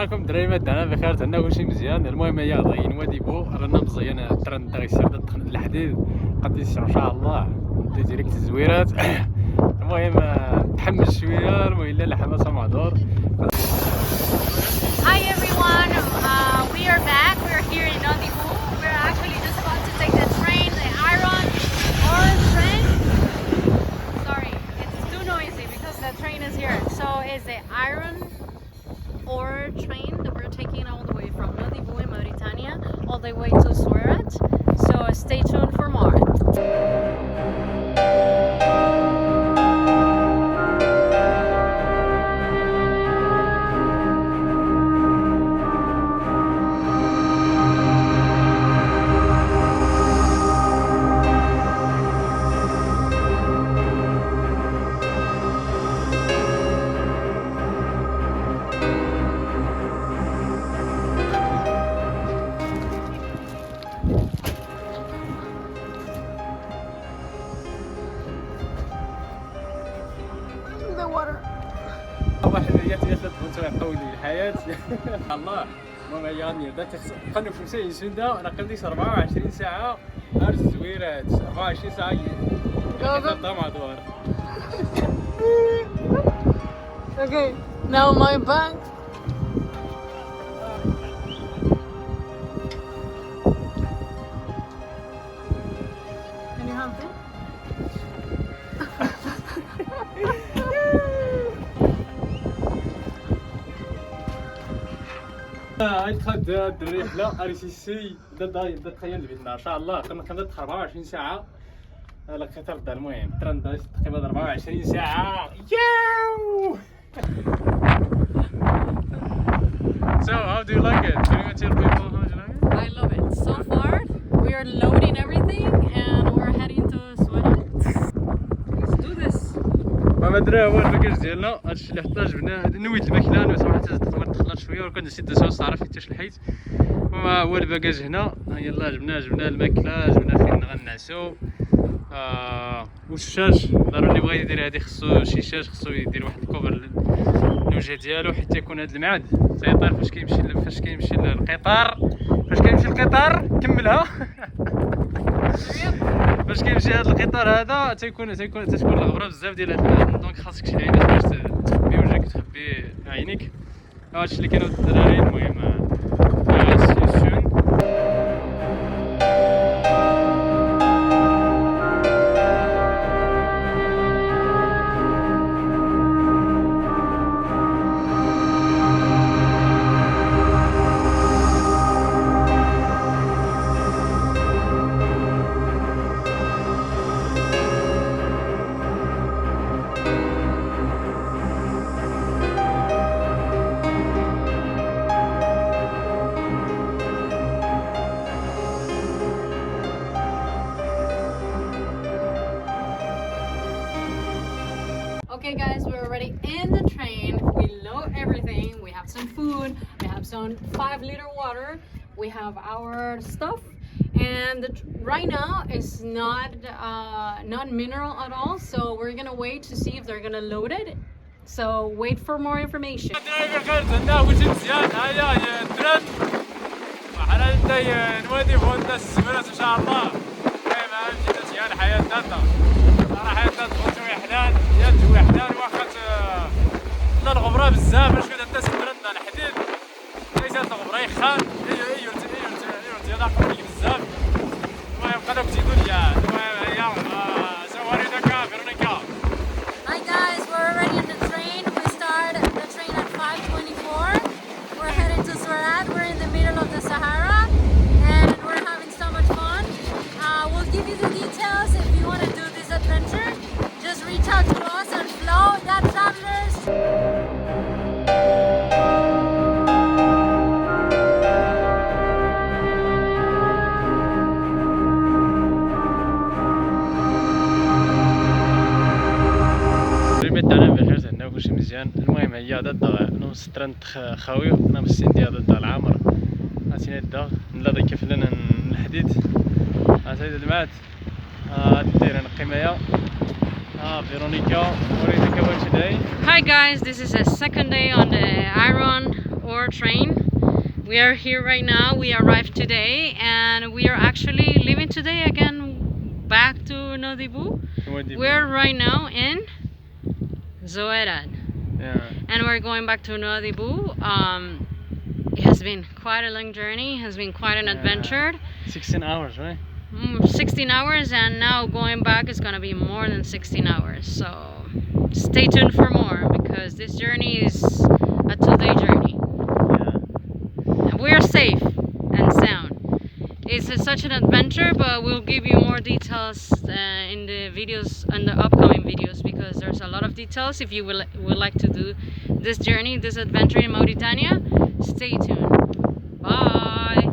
عليكم الدراري، انا بخير، تهنا كلشي مزيان. المهم هي ضايعين وادي بو، رانا مزيان الترند دا غيسير دخلنا الحديد غادي ان شاء الله ندير ديريكت الزويرات. المهم تحمس شويه، المهم لا الحماسه معذور. Hi everyone, we are back. We are here in Nadibu. We're actually just about to take the train, the Iron Ore train. Sorry, it's too noisy because the train is here. So it's the Iron Ore train that we're taking all the way from Nadibu in Mauritania all the way to Surat. So stay tuned for more. واحد هي تياسات بنت قوي الحياه. الله. المهم هي غادي نبدا خلينا في 25 دا انا قلت 24 ساعه ارز زويرات 24 ساعه نبدا مع دوار. Okay, now my bank. Can you help me? غنخد الرحله ار سي سي بدا تخيل بينا ان شاء الله كنبدا 24 ساعه القطار دا. المهم التران دا تقريبا 24 ساعه. ياو. So how do you like it? Can you tell people how you like it? I love it. So far, we are loading everything and we're heading to Surat. Let's do this. ما درا هو الباكاج ديالنا، هادشي اللي حطاه جبناه. نويت الماكله انا صراحه تخلط شويه وكان نسيت الصوص عرفت حتى الحيت. وما هو الباكاج هنا، يلاه جبنا الماكله، جبنا فين غنعسو. والشاش ضروري اللي بغا يدير هادي خصو شي شاش، خصو يدير واحد الكوفر للوجه ديالو حتى يكون هاد المعد تيطير فاش كيمشي للقطار. فاش كيمشي القطار كملها. فاش كيمشي هاد القطار هذا تكون الغبره بزاف ديال هاد المعد، دونك خاصك شي عينات باش تخبي وجهك وتخبي عينيك. هادشي اللي كانوا الدراري. المهم Okay guys, we're already in the train. We load everything. We have some food, we have some 5-liter water, we have our stuff, and right now it's not mineral at all, so we're gonna wait to see if they're gonna load it. So wait for more information. لا الغبره بزاف باش كدا الناس ترند على الحديد ليست الغبره يخان هذا قوي بزاف. المهم قالوا كتيدوا ليا. المهم هي سوارينا كافرونيكا. Hi guys, we're already in the train. We start the train at 5:24. We're heading to Surat. We're in the middle of the Sahara and we're having so much fun. We'll give you the details if you want to do this adventure. Just reach out to us and Flow that travelers. انا بخير تهنا كلشي مزيان. المهم هي هذا الدار نص ترند خاوي انا مسين ديال هذا الدار العامر. عرفتيني الدار نلاضي كيف لنا الحديد. عرفتي المعد دايره القمايه. Veronica, Hi guys, this is the second day on the Iron Singapore train. We are here right now. We arrived today and we are actually leaving today again back to Nodibu. We're right now in Zoeran. Yeah. And we're going back to Nodibu. It has been quite a long journey. It has been quite an adventure. 16 hours, right? 16 hours, and now going back is gonna be more than 16 hours. So stay tuned for more because this journey is a 2-day journey. Yeah. We're safe and sound. It's such an adventure, but we'll give you more details in the videos, in the upcoming videos, because there's a lot of details. If you would like to do this journey, this adventure in Mauritania, stay tuned. Bye.